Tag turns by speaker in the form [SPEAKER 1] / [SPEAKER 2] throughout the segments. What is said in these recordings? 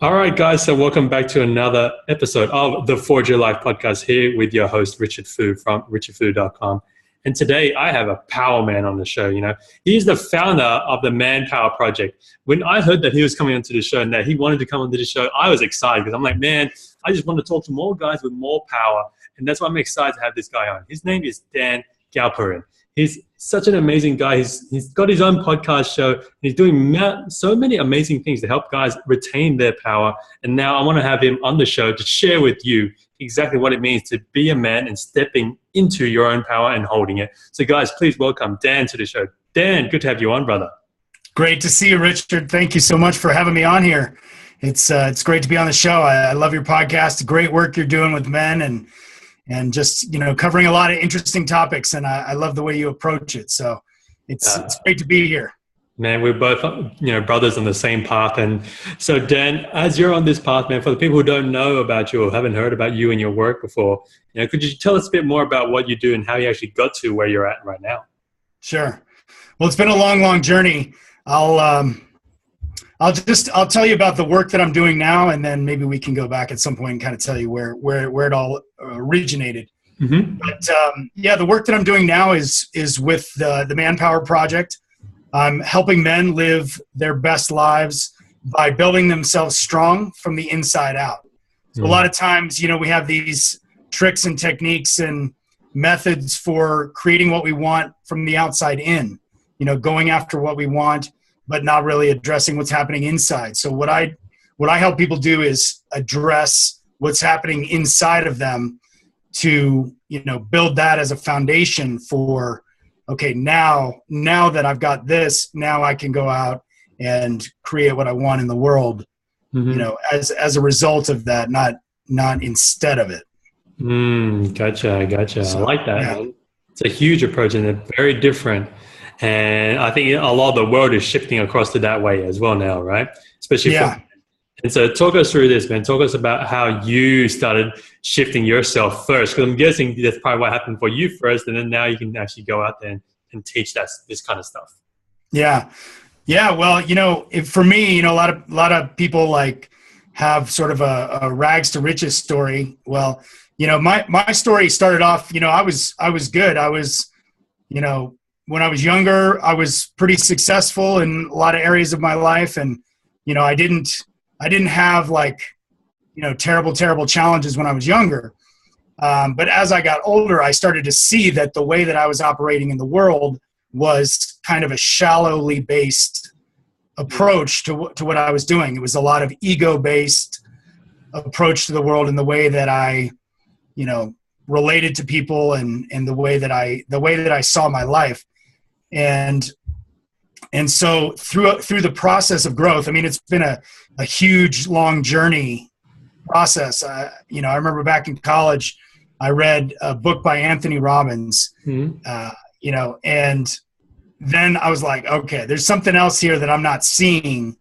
[SPEAKER 1] All right, guys. So welcome back to another episode of the Forge Your Life podcast here with your host, Richard Fu from richardfu.com. And today I have a power man on the show. He's the founder of the Manpower Project. When I heard that he was coming onto the show and that he wanted to come onto the show, I was excited because I'm like, man, I just want to talk to more guys with more power. And that's why I'm excited to have this guy on. His name is Dan Galperin. He's such an amazing guy. He's got his own podcast show. He's doing so many amazing things to help guys retain their power. And now I want to have him on the show to share with you exactly what it means to be a man and stepping into your own power and holding it. So guys, please welcome Dan to the show. Dan, good to have you on, brother.
[SPEAKER 2] Great to see you, Richard. Thank you so much for having me on here. It's great to be on the show. I love your podcast. Great work you're doing with men and just, covering a lot of interesting topics. And I love the way you approach it. So it's great to be here.
[SPEAKER 1] Man, we're both, brothers on the same path. And so Dan, as you're on this path, man, for the people who don't know about you or haven't heard about you and your work before, could you tell us a bit more about what you do and how you actually got to where you're at right now?
[SPEAKER 2] Sure. Well, it's been a long, long journey. I'll tell you about the work that I'm doing now, and then maybe we can go back at some point and kind of tell you where it all originated. Mm-hmm. But the work that I'm doing now is with the Manpower Project. I'm helping men live their best lives by building themselves strong from the inside out. So a lot of times, we have these tricks and techniques and methods for creating what we want from the outside in, going after what we want, but not really addressing what's happening inside. So what I help people do is address what's happening inside of them to, build that as a foundation for, okay, now that I've got this, now I can go out and create what I want in the world, as a result of that, not instead of it.
[SPEAKER 1] Gotcha.
[SPEAKER 2] So,
[SPEAKER 1] I like that.
[SPEAKER 2] Yeah.
[SPEAKER 1] Man. It's a huge approach and it's very different. And I think a lot of the world is shifting across to that way as well now, right? Especially and so talk us through this, man. Talk us about how you started shifting yourself first, because I'm guessing that's probably what happened for you first, and then now you can actually go out there and teach this kind of stuff.
[SPEAKER 2] Yeah. Well, for me, a lot of people have sort of a rags to riches story. Well, my story started off. I was good. I was, when I was younger, I was pretty successful in a lot of areas of my life, and I didn't have terrible challenges when I was younger. But as I got older, I started to see that the way that I was operating in the world was kind of a shallowly based approach to what I was doing. It was a lot of ego-based approach to the world and the way that I, related to people and the way that I saw my life. And so through the process of growth, it's been a huge, long journey process. I remember back in college, I read a book by Anthony Robbins, and then I was like, okay, there's something else here that I'm not seeing.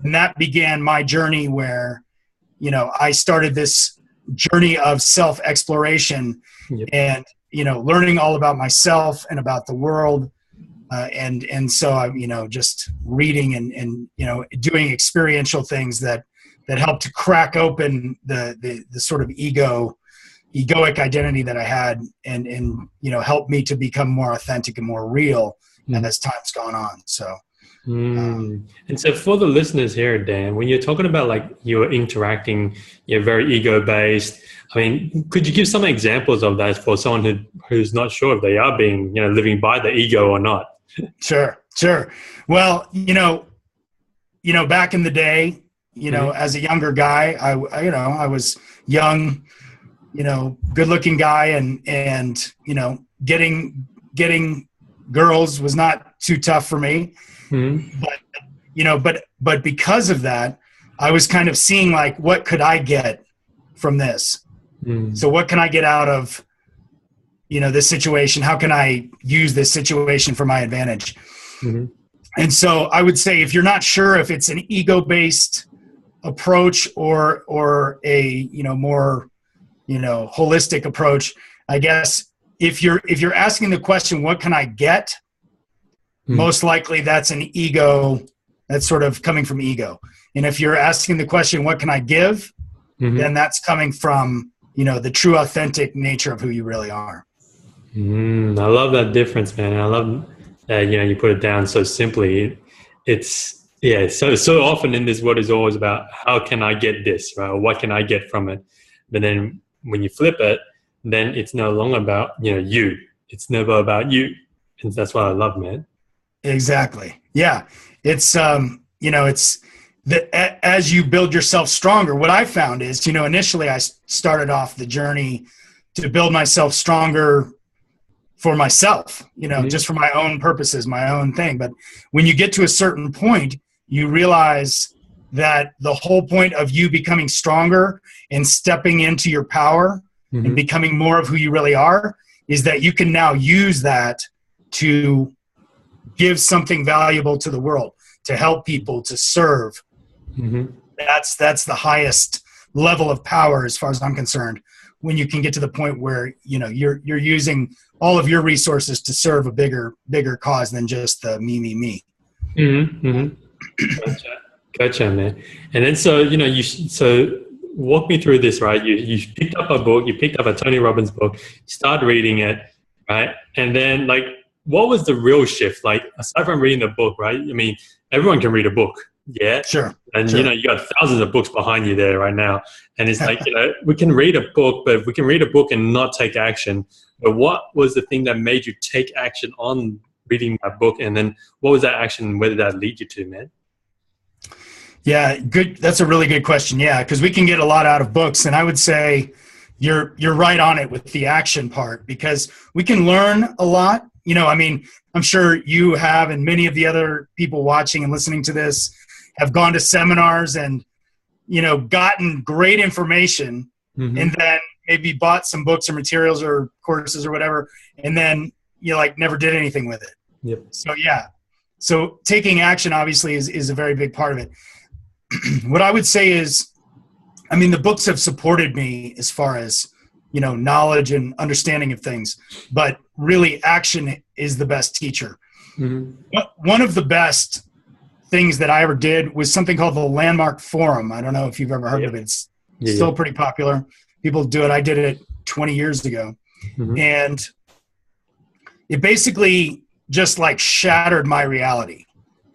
[SPEAKER 2] And that began my journey where, I started this journey of self-exploration and, learning all about myself and about the world. And so I'm, just reading and doing experiential things that helped to crack open the sort of egoic identity that I had and help me to become more authentic and more real as time's gone on. So.
[SPEAKER 1] And so for the listeners here, Dan, when you're talking about you're interacting, you're very ego-based. Could you give some examples of that for someone who's not sure if they are being, living by the ego or not?
[SPEAKER 2] Sure. Well, back in the day, as a younger guy, I was young, good looking guy and getting girls was not too tough for me. But because of that, I was kind of seeing what could I get from this? So what can I get out of, this situation? How can I use this situation for my advantage? And so I would say, if you're not sure if it's an ego-based approach or a, more, holistic approach, I guess if you're asking the question, what can I get? Most likely that's an ego, that's sort of coming from ego. And if you're asking the question, what can I give? Then that's coming from, the true authentic nature of who you really are.
[SPEAKER 1] I love that difference, man. I love that, you put it down so simply. It's, so often in this world is always about how can I get this, right? Or what can I get from it? But then when you flip it, then it's no longer about, you. It's never about you. And that's what I love, man.
[SPEAKER 2] Exactly. Yeah. It's, it's that as you build yourself stronger, what I found is, initially I started off the journey to build myself stronger for myself, just for my own purposes, my own thing. But when you get to a certain point, you realize that the whole point of you becoming stronger and stepping into your power and becoming more of who you really are is that you can now use that to give something valuable to the world, to help people, to serve. That's the highest level of power as far as I'm concerned, when you can get to the point where you're using all of your resources to serve a bigger cause than just the me.
[SPEAKER 1] Gotcha, man. And then so walk me through this, right? You picked up a book, you picked up a Tony Robbins book, you started reading it, right? And then what was the real shift? Aside from reading the book, right? I mean, everyone can read a book. Yeah.
[SPEAKER 2] Sure.
[SPEAKER 1] And, you got thousands of books behind you there right now. And it's we can read a book, but we can read a book and not take action. But what was the thing that made you take action on reading that book? And then what was that action and where did that lead you to, man?
[SPEAKER 2] Yeah, good. That's a really good question. Yeah, because we can get a lot out of books. And I would say you're right on it with the action part, because we can learn a lot. I'm sure you have, and many of the other people watching and listening to this have gone to seminars and, gotten great information and then maybe bought some books or materials or courses or whatever. And then you never did anything with it.
[SPEAKER 1] Yep.
[SPEAKER 2] So, yeah. So taking action obviously is a very big part of it. What I would say is, the books have supported me as far as, knowledge and understanding of things, but really action is the best teacher. One of the best things that I ever did was something called the Landmark Forum. I don't know if you've ever heard of it. It's still pretty popular. People do it. I did it 20 years ago. And it basically just shattered my reality.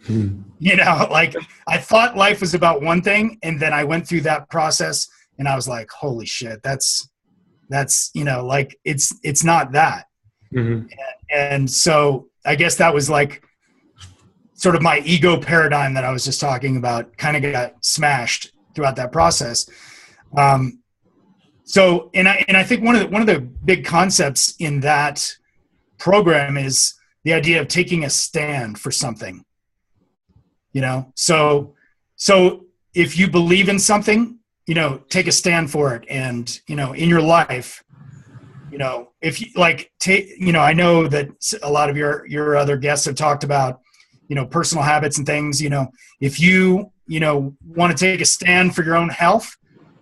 [SPEAKER 2] I thought life was about one thing, and then I went through that process and I was like, holy shit, that's it's not that. And so I guess that was sort of my ego paradigm that I was just talking about kind of got smashed throughout that process. So, and I think one of the big concepts in that program is the idea of taking a stand for something, so if you believe in something, take a stand for it. And, in your life, if you I know that a lot of your other guests have talked about, personal habits and things. If you want to take a stand for your own health,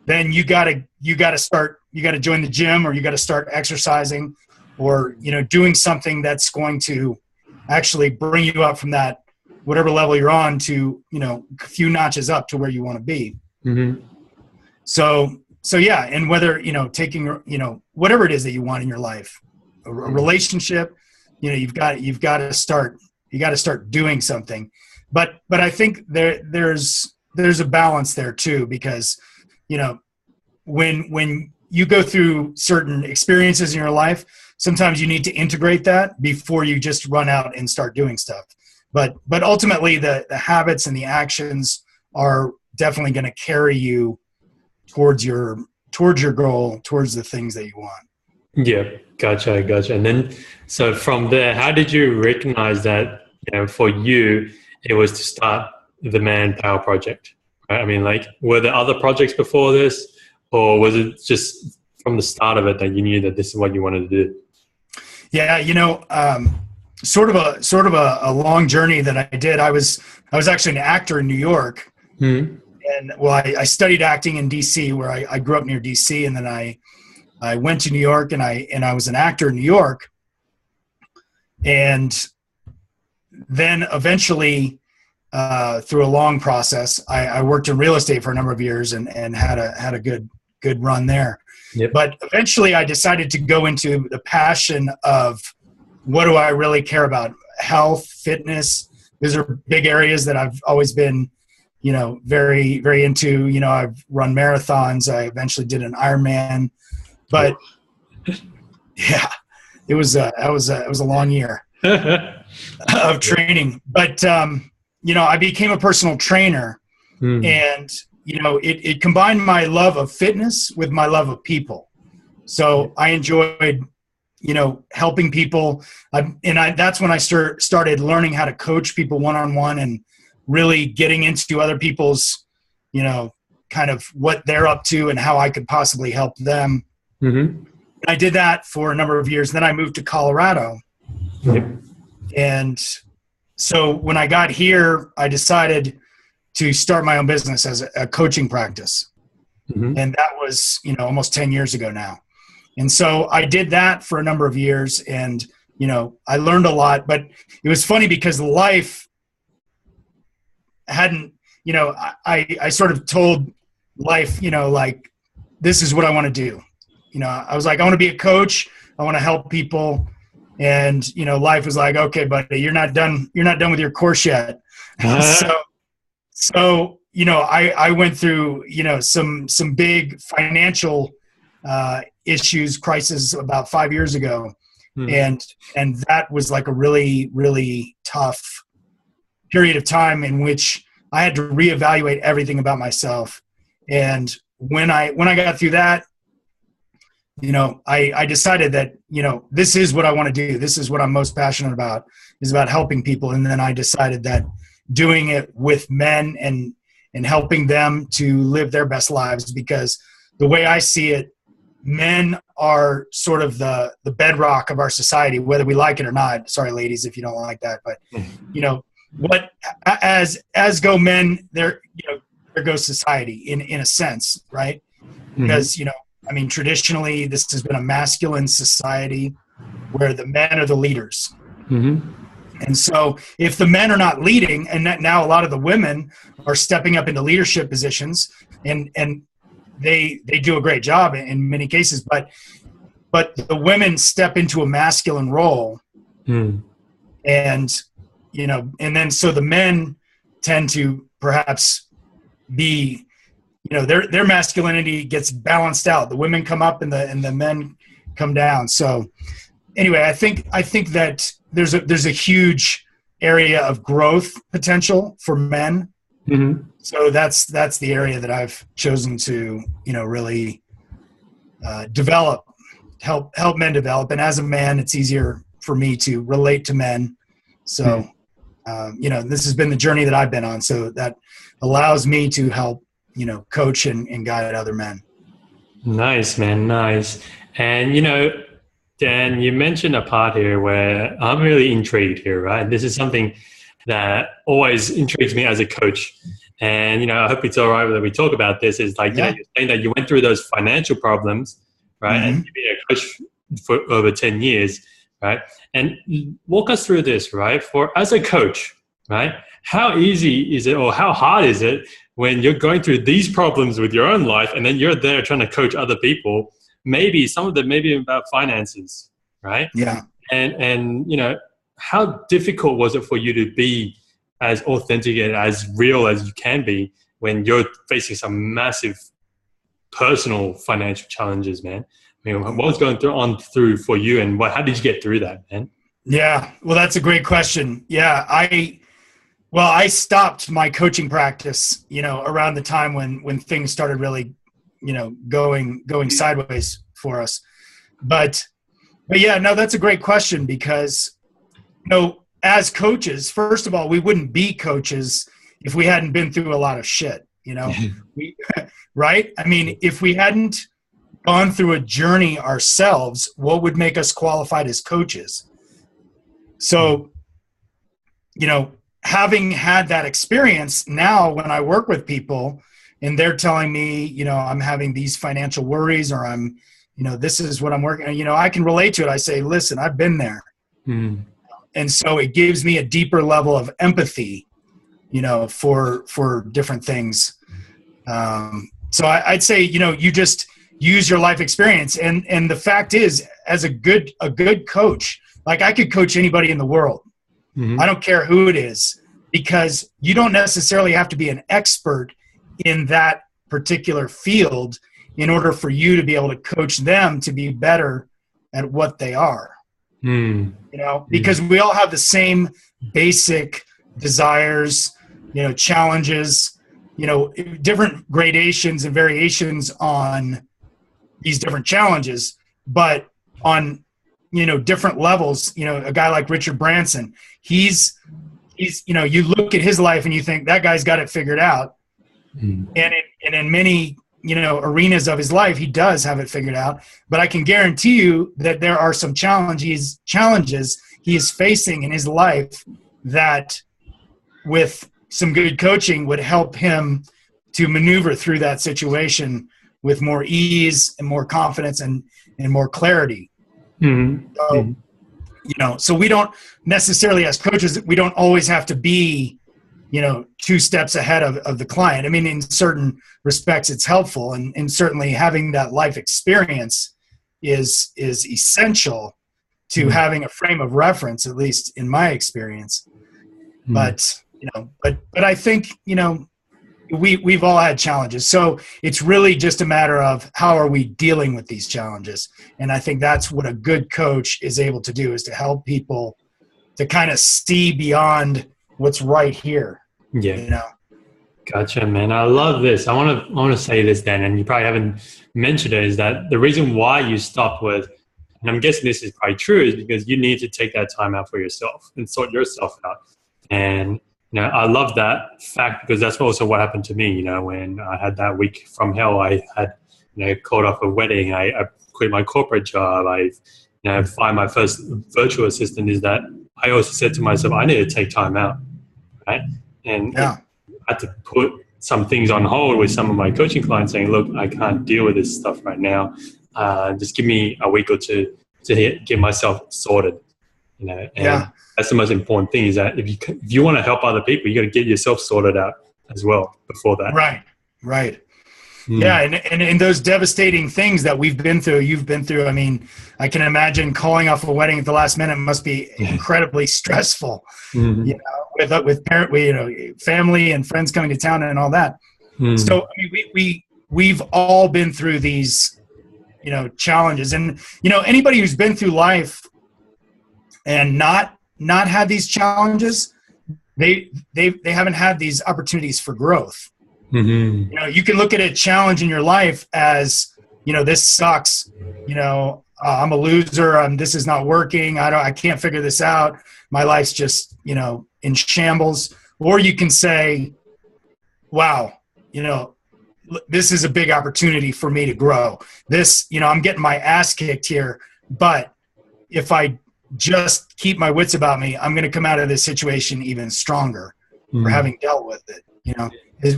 [SPEAKER 2] then you gotta join the gym, or you gotta start exercising, or doing something that's going to actually bring you up from that whatever level you're on to a few notches up to where you want to be. So yeah, and whether taking whatever it is that you want in your life, a relationship, you've got to start doing something. But I think there's a balance there too, because when you go through certain experiences in your life, sometimes you need to integrate that before you just run out and start doing stuff. But ultimately the habits and the actions are definitely going to carry you towards your goal, towards the things that you want.
[SPEAKER 1] Yeah, gotcha. And then, so from there, how did you recognize that, for you, it was to start the Manpower Project? Right? Were there other projects before this, or was it just from the start of it that you knew that this is what you wanted to do?
[SPEAKER 2] Yeah, sort of a long journey that I did. I was actually an actor in New York. And I studied acting in DC, where I grew up near DC, and then I went to New York, and I was an actor in New York. And then eventually through a long process. I worked in real estate for a number of years and had a good run there.
[SPEAKER 1] Yep.
[SPEAKER 2] But eventually I decided to go into the passion of what do I really care about? Health, fitness. These are big areas that I've always been, very, very into. I've run marathons. I eventually did an Ironman, but yeah, it was a long year of training. But I became a personal trainer, and it combined my love of fitness with my love of people. So I enjoyed, helping people. That's when I started learning how to coach people one-on-one and really getting into other people's, kind of what they're up to and how I could possibly help them.
[SPEAKER 1] Mm-hmm.
[SPEAKER 2] I did that for a number of years. Then I moved to Colorado.
[SPEAKER 1] Yep.
[SPEAKER 2] And so when I got here, I decided to start my own business as a coaching practice.
[SPEAKER 1] Mm-hmm.
[SPEAKER 2] And that was, almost 10 years ago now. And so I did that for a number of years, and, I learned a lot. But it was funny because life hadn't, I sort of told life, like, this is what I want to do. I was like, I want to be a coach. I want to help people. And, life was like, okay, buddy, you're not done with your course yet. So, I went through, some big financial crisis about 5 years ago. And that was like a really, really tough period of time in which I had to reevaluate everything about myself. And when I got through that, I decided that, this is what I want to do. This is what I'm most passionate about, is about helping people. And then I decided that doing it with men and helping them to live their best lives, because the way I see it, men are sort of the bedrock of our society, whether we like it or not. Sorry, ladies, if you don't like that, but what as go men, there goes society in a sense, right? Because traditionally this has been a masculine society where the men are the leaders.
[SPEAKER 1] Mm-hmm.
[SPEAKER 2] And so if the men are not leading, and now a lot of the women are stepping up into leadership positions, and they do a great job in many cases, but the women step into a masculine role, and then so the men tend to perhaps be, their masculinity gets balanced out. The women come up and the men come down. So anyway, I think that there's a huge area of growth potential for men.
[SPEAKER 1] Mm-hmm.
[SPEAKER 2] So that's the area that I've chosen to, really help men develop. And as a man, it's easier for me to relate to men. So, this has been the journey that I've been on. So that allows me to help, coach and guide other men.
[SPEAKER 1] Nice, man. Nice. And, Dan, you mentioned a part here where I'm really intrigued here, right? This is something that always intrigues me as a coach. And, I hope it's all right that we talk about this. Is like, you're saying that you went through those financial problems, right?
[SPEAKER 2] Mm-hmm.
[SPEAKER 1] And you've been a coach for over 10 years, right? And walk us through this, right? As a coach, right? How easy is it, or how hard is it when you're going through these problems with your own life, and then you're there trying to coach other people? Maybe some of them, maybe about finances, right?
[SPEAKER 2] Yeah.
[SPEAKER 1] And how difficult was it for you to be as authentic and as real as you can be when you're facing some massive personal financial challenges, man? I mean, what was going through for you, and how did you get through that, man?
[SPEAKER 2] Yeah, well, that's a great question. Yeah, I stopped my coaching practice, around the time when things started really, going sideways for us. But yeah, no, that's a great question, because, as coaches, first of all, we wouldn't be coaches if we hadn't been through a lot of shit, right? I mean, if we hadn't gone through a journey ourselves, what would make us qualified as coaches? So, having had that experience, now when I work with people and they're telling me, I'm having these financial worries, or I'm, this is what I'm working on, I can relate to it. I say, listen, I've been there. And so it gives me a deeper level of empathy for different things. So I'd say, you just use your life experience. And the fact is, as a good coach, like I could coach anybody in the world. I don't care who it is, because you don't necessarily have to be an expert in that particular field in order for you to be able to coach them to be better at what they are. Because we all have the same basic desires, challenges, different gradations and variations on these different challenges, but on, different levels. A guy like Richard Branson, he's, you look at his life and you think that guy's got it figured out. And in many, arenas of his life, he does have it figured out. But I can guarantee you that there are some challenges he is facing in his life that, with some good coaching, would help him to maneuver through that situation with more ease and more confidence and more clarity. So we don't necessarily, as coaches, we don't always have to be, 2 steps ahead of the client. I mean, in certain respects, it's helpful, and certainly having that life experience is essential to having a frame of reference, at least in my experience. But I think, we've all had challenges. So it's really just a matter of how are we dealing with these challenges. And I think that's what a good coach is able to do, is to help people to kind of see beyond what's right here.
[SPEAKER 1] Yeah. Gotcha, man. I love this. I want to say this, Dan, and you probably haven't mentioned it, is that the reason why you stopped with, and I'm guessing this is probably true, is because you need to take that time out for yourself and sort yourself out. And I love that fact, because that's also what happened to me. When I had that week from hell, I had called off a wedding. I quit my corporate job. I find my first virtual assistant. Is that I also said to myself, I need to take time out, right? And I had to put some things on hold with some of my coaching clients, saying, look, I can't deal with this stuff right now. Just give me a week or two to get myself sorted. And that's the most important thing, is that if you want to help other people, you got to get yourself sorted out as well before that.
[SPEAKER 2] Right. Yeah. And those devastating things that you've been through. I mean, I can imagine calling off a wedding at the last minute must be incredibly stressful, with family and friends coming to town and all that. So I mean, we've all been through these, challenges, and, anybody who's been through life and not had these challenges, they haven't had these opportunities for growth. You can look at a challenge in your life as, this sucks, I'm a loser, this is not working, I can't figure this out, my life's just, in shambles. Or you can say, wow, this is a big opportunity for me to grow. This, I'm getting my ass kicked here, but if I just keep my wits about me, I'm going to come out of this situation even stronger for having dealt with it.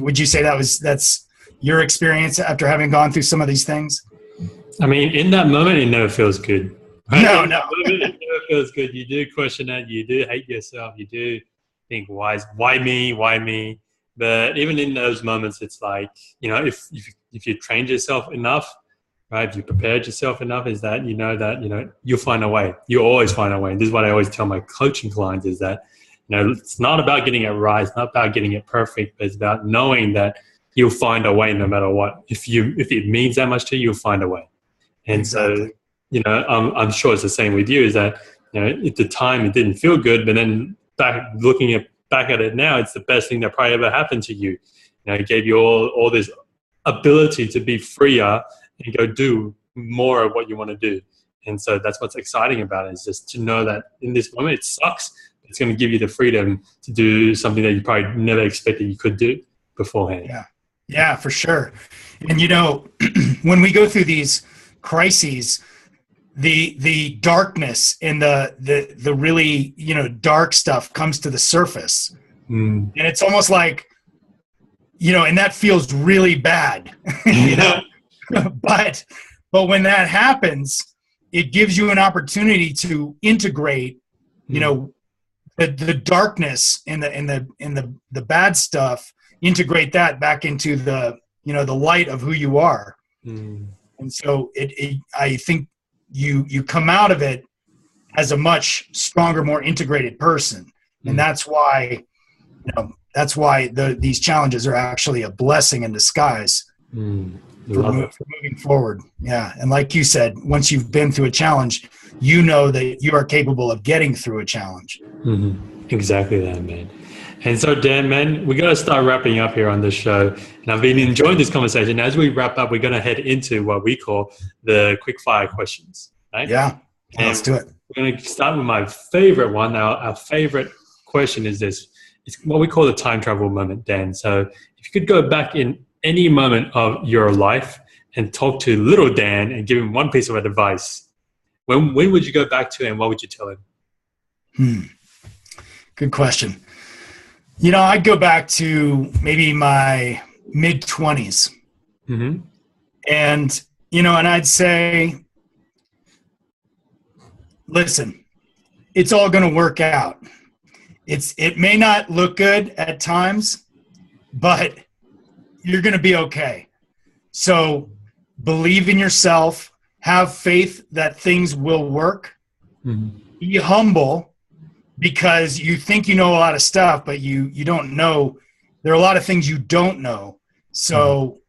[SPEAKER 2] Would you say that's your experience after having gone through some of these things?
[SPEAKER 1] I mean, in that moment, it never feels good. Right?
[SPEAKER 2] No.
[SPEAKER 1] It never feels good. You do question it. You do hate yourself. You do think, why me? But even in those moments, it's like, if you trained yourself enough, right? If you prepared yourself enough, is that you'll find a way. You always find a way. And this is what I always tell my coaching clients, is that it's not about getting it right. It's not about getting it perfect. But it's about knowing that you'll find a way no matter what. If it means that much to you, you'll find a way. And exactly. So I'm sure it's the same with you. Is that at the time it didn't feel good, but then looking back at it now, it's the best thing that probably ever happened to you. It gave you all this ability to be freer and go do more of what you want to do. And so that's what's exciting about it, is just to know that in this moment it sucks. It's going to give you the freedom to do something that you probably never expected you could do beforehand.
[SPEAKER 2] Yeah, for sure. And when we go through these crises, the darkness and the really dark stuff comes to the surface, and it's almost like and that feels really bad, but when that happens, it gives you an opportunity to integrate the darkness and the bad stuff, integrate that back into the light of who you are. And so I think you come out of it as a much stronger, more integrated person. And that's why these challenges are actually a blessing in disguise for moving forward. Yeah. And like you said, once you've been through a challenge, you know that you are capable of getting through a challenge.
[SPEAKER 1] Exactly that, man. And so, Dan, man, we got to start wrapping up here on this show. And I've been enjoying this conversation. As we wrap up, we're going to head into what we call the Quickfire Questions. Right?
[SPEAKER 2] Yeah, let's do it.
[SPEAKER 1] We're going to start with my favorite one. Our favorite question is this. It's what we call the time travel moment, Dan. So if you could go back in any moment of your life and talk to little Dan and give him one piece of advice, when would you go back to and what would you tell him?
[SPEAKER 2] Good question. I'd go back to maybe my mid-20s. And, and I'd say, listen, it's all going to work out. It may not look good at times, but you're going to be okay. So believe in yourself, have faith that things will work. Be humble, because you think you know a lot of stuff, but you don't know. There are a lot of things you don't know. So,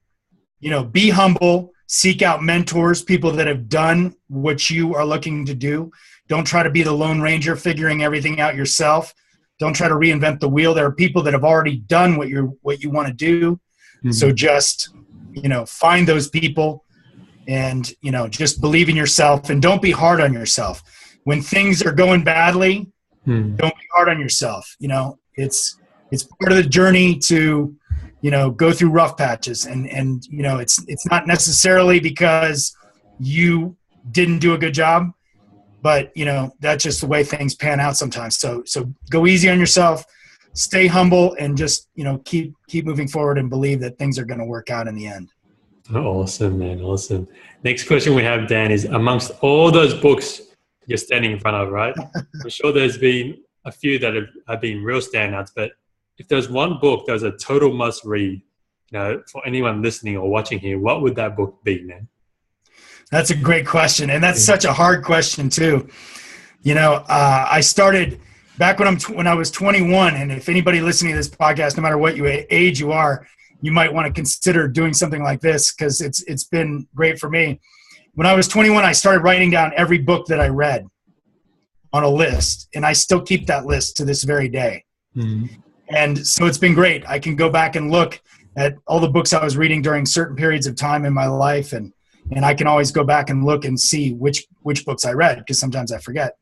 [SPEAKER 2] be humble, seek out mentors, people that have done what you are looking to do. Don't try to be the Lone Ranger figuring everything out yourself. Don't try to reinvent the wheel. There are people that have already done what you want to do. So just, find those people and, just believe in yourself and don't be hard on yourself. When things are going badly, don't be hard on yourself. It's part of the journey to, go through rough patches and it's not necessarily because you didn't do a good job, but that's just the way things pan out sometimes. So go easy on yourself, stay humble, and just, keep moving forward and believe that things are going to work out in the end.
[SPEAKER 1] Awesome, man. Awesome. Next question we have, Dan, is amongst all those books you're standing in front of, right? I'm sure there's been a few that have been real standouts, but if there's one book that was a total must read, for anyone listening or watching here, what would that book be, man?
[SPEAKER 2] That's a great question. And that's such a hard question too. I started back when I was 21, and if anybody listening to this podcast, no matter what age you are, you might want to consider doing something like this, because it's been great for me. When I was 21, I started writing down every book that I read on a list, and I still keep that list to this very day. And so it's been great. I can go back and look at all the books I was reading during certain periods of time in my life, and I can always go back and look and see which books I read, because sometimes I forget.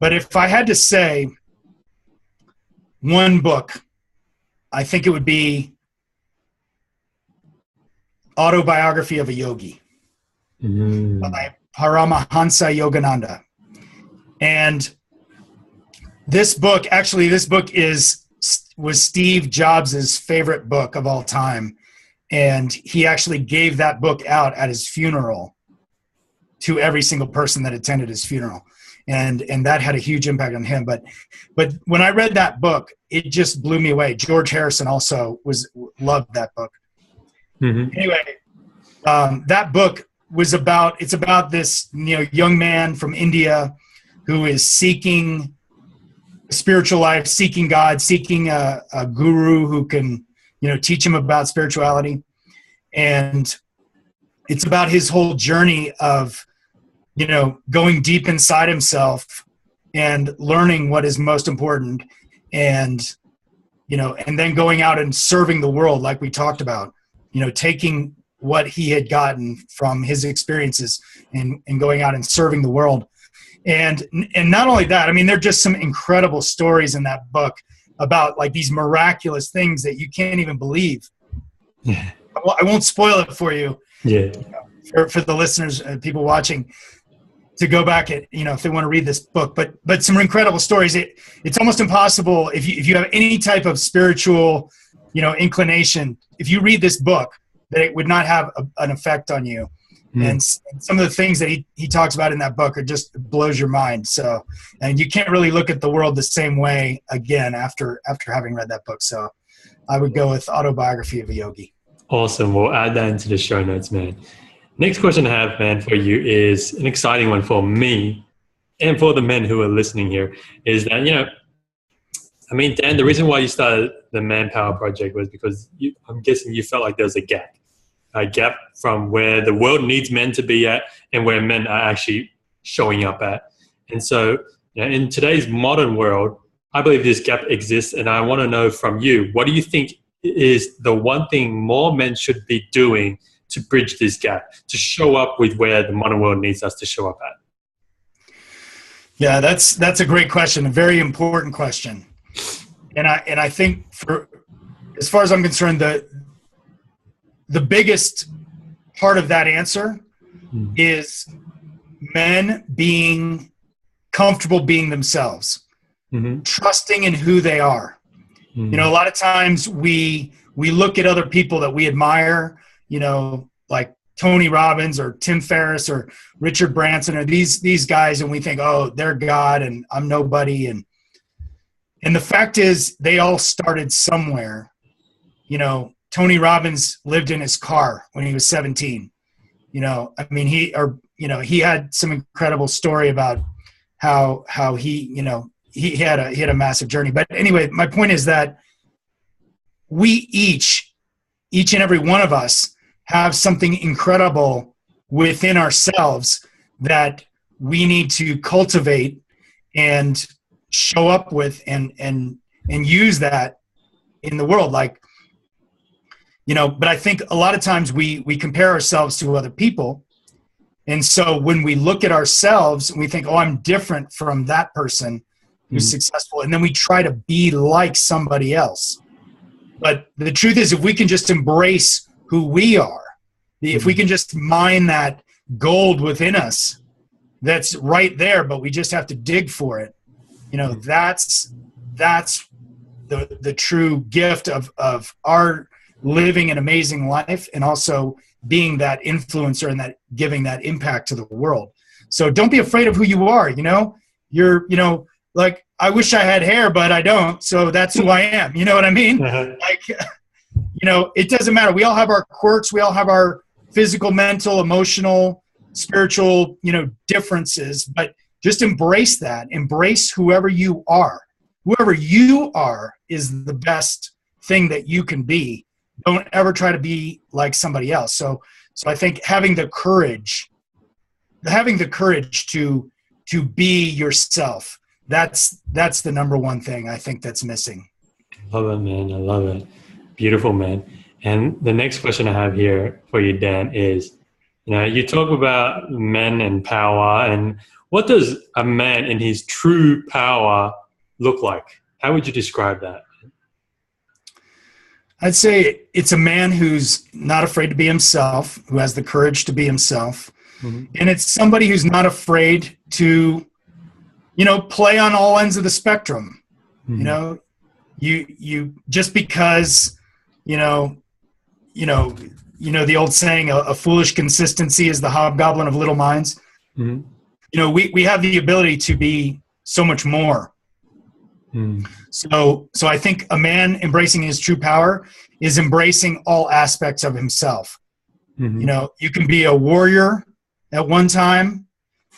[SPEAKER 2] But if I had to say one book, I think it would be Autobiography of a Yogi by Paramahansa Yogananda. And this book was Steve Jobs' favorite book of all time. And he actually gave that book out at his funeral to every single person that attended his funeral. And that had a huge impact on him. But when I read that book, it just blew me away. George Harrison also loved that book. Anyway, that book it's about this young man from India who is seeking spiritual life, seeking God, seeking a guru who can teach him about spirituality. And it's about his whole journey of going deep inside himself and learning what is most important, and and then going out and serving the world, like we talked about, taking what he had gotten from his experiences and going out and serving the world. And not only that, I mean, there are just some incredible stories in that book about like these miraculous things that you can't even believe. Yeah. I won't spoil it for you.
[SPEAKER 1] Yeah.
[SPEAKER 2] For the listeners, people watching, to go back if they want to read this book, but some incredible stories. It's almost impossible if you have any type of spiritual, inclination, if you read this book, that it would not have an effect on you. And some of the things that he talks about in that book are just blows your mind. So, and you can't really look at the world the same way again after having read that book. So I would go with Autobiography of a Yogi.
[SPEAKER 1] Awesome. We'll add that into the show notes, man. Next question I have, man, for you is an exciting one for me and for the men who are listening here is that, Dan, the reason why you started the Manpower Project was because I'm guessing you felt like there was a gap from where the world needs men to be at and where men are actually showing up at. And so in today's modern world, I believe this gap exists. And I want to know from you, what do you think is the one thing more men should be doing to bridge this gap, to show up with where the modern world needs us to show up at?
[SPEAKER 2] Yeah, that's a great question, a very important question. And I think as far as I'm concerned, the biggest part of that answer is men being comfortable being themselves, trusting in who they are. A lot of times we look at other people that we admire, like Tony Robbins or Tim Ferriss or Richard Branson or these guys, and we think, oh, they're God and I'm nobody. And the fact is, they all started somewhere. Tony Robbins lived in his car when he was 17. He had some incredible story about how he had a massive journey. But anyway, my point is that we each and every one of us have something incredible within ourselves that we need to cultivate and show up with and use that in the world. But I think a lot of times we compare ourselves to other people. And so when we look at ourselves, we think, oh, I'm different from that person who's successful. And then we try to be like somebody else. But the truth is, if we can just embrace who we are, if we can just mine that gold within us that's right there, but we just have to dig for it, that's the true gift of our living an amazing life and also being that influencer and that giving that impact to the world. So don't be afraid of who you are. You're, like, I wish I had hair, but I don't. So that's who I am. You know what I mean? It doesn't matter. We all have our quirks. We all have our physical, mental, emotional, spiritual, differences, but just embrace that. Embrace whoever you are. Whoever you are is the best thing that you can be. Don't ever try to be like somebody else. So I think having the courage to be yourself, that's the number one thing I think that's missing.
[SPEAKER 1] Love it, man. I love it. Beautiful, man. And the next question I have here for you, Dan, is, you talk about men and power, and what does a man in his true power look like? How would you describe that?
[SPEAKER 2] I'd say it's a man who's not afraid to be himself, who has the courage to be himself. And it's somebody who's not afraid to, play on all ends of the spectrum. You just because, the old saying, a foolish consistency is the hobgoblin of little minds. We have the ability to be so much more. So I think a man embracing his true power is embracing all aspects of himself. You can be a warrior at one time.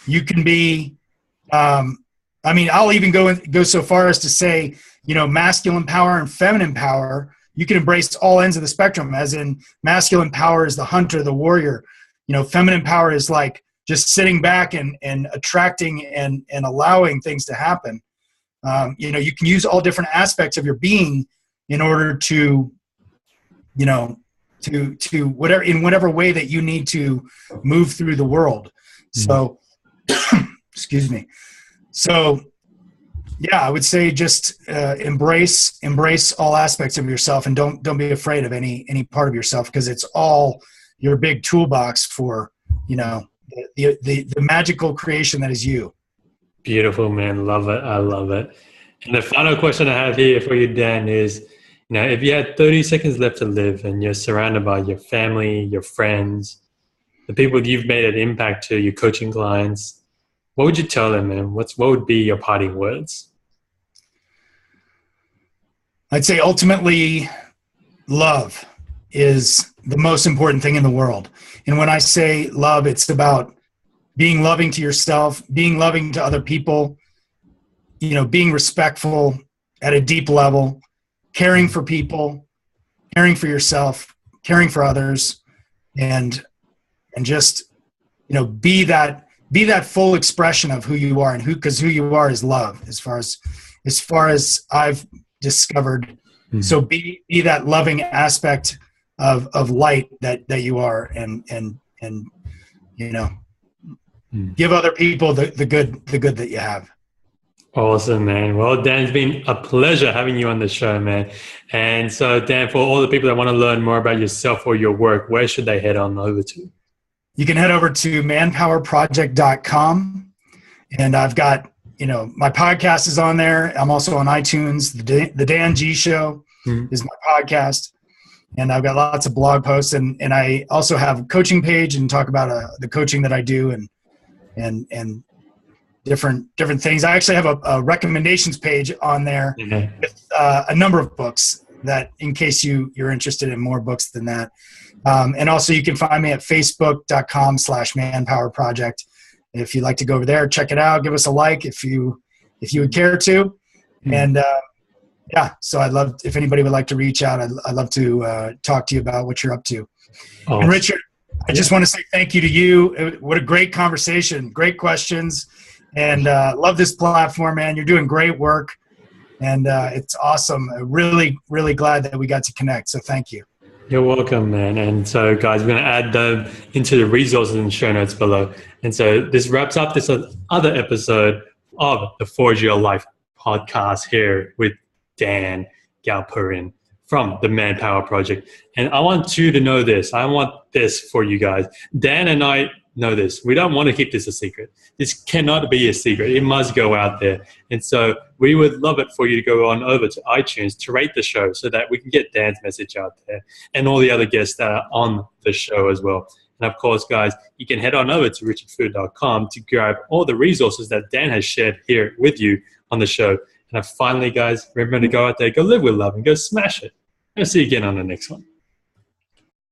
[SPEAKER 2] You can be, I'll even go so far as to say, masculine power and feminine power. You can embrace all ends of the spectrum, as in masculine power is the hunter, the warrior. Feminine power is like just sitting back and attracting and allowing things to happen. You can use all different aspects of your being in order to whatever, in whatever way that you need to move through the world. So, excuse me. So, yeah, I would say just embrace all aspects of yourself, and don't be afraid of any part of yourself, because it's all your big toolbox for, the magical creation that is you.
[SPEAKER 1] Beautiful, man. Love it. I love it. And the final question I have here for you, Dan, is, if you had 30 seconds left to live and you're surrounded by your family, your friends, the people you've made an impact to, your coaching clients, what would you tell them, man? What would be your parting words?
[SPEAKER 2] I'd say ultimately love is the most important thing in the world. And when I say love, it's about being loving to yourself, being loving to other people, being respectful at a deep level, caring for people, caring for yourself, caring for others, and just, be that full expression of who you are, and because who you are is love, as far as I've discovered. So be that loving aspect of light that you are, and give other people the good that you have.
[SPEAKER 1] Awesome, man. Well, Dan, it's been a pleasure having you on the show, man. And so, Dan, for all the people that want to learn more about yourself or your work, where should they head on over to?
[SPEAKER 2] You can head over to manpowerproject.com, and I've got, my podcast is on there. I'm also on iTunes. The Dan G Show is my podcast, and I've got lots of blog posts, and I also have a coaching page and talk about the coaching that I do and different things. I actually have a recommendations page on there with a number of books that, in case you're interested in more books than that. And also you can find me at facebook.com/manpowerproject. If you'd like to go over there, check it out, give us a like if you would care to. And so I'd love, if anybody would like to reach out, I'd love to talk to you about what you're up to. And Richard, I just want to say thank you to you. What a great conversation, great questions, and love this platform, man. You're doing great work, and it's awesome. Really, really glad that we got to connect. So thank you.
[SPEAKER 1] You're welcome, man. And so, guys, we're going to add them into the resources in the show notes below. And so this wraps up this other episode of the Forge Your Life podcast here with Dan Galperin from the Manpower Project. And I want you to know this. I want this for you guys. Dan and I know this. We don't want to keep this a secret. This cannot be a secret. It must go out there. And so we would love it for you to go on over to iTunes to rate the show so that we can get Dan's message out there and all the other guests that are on the show as well. And of course, guys, you can head on over to richardfood.com to grab all the resources that Dan has shared here with you on the show. And finally, guys, remember to go out there, go live with love, and go smash it. I'll see you again on the next one.